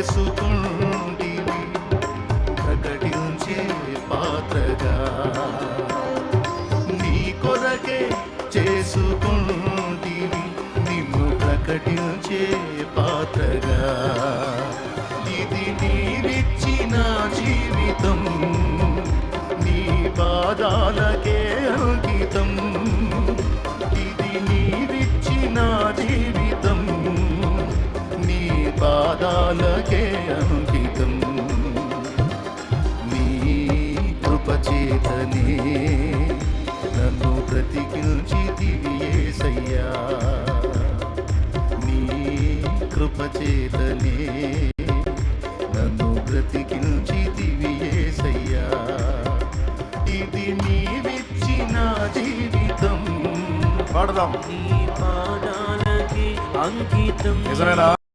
చేసుకుంటివి ప్రకటించే పాత్రగా నీ కొరకే చేసుకుంటివి నిన్ను ప్రకటించే పాత్రగా ఇది నీవిచ్చిన జీవితం నీ పాదాలకే అంకితం ఇది నీవిచ్చిన జీవితం నీ పాదాలకే అంకితం నీ కృపచేతనే నన్ను బ్రతికించితివి యేసయ్యా నీ కృపచేతనే నన్ను బ్రతికించితివి యేసయ్యా ఇది నీవిచ్చిన జీవితం పాడదాం నీ పాదాలకి అంకితం నిజమేనా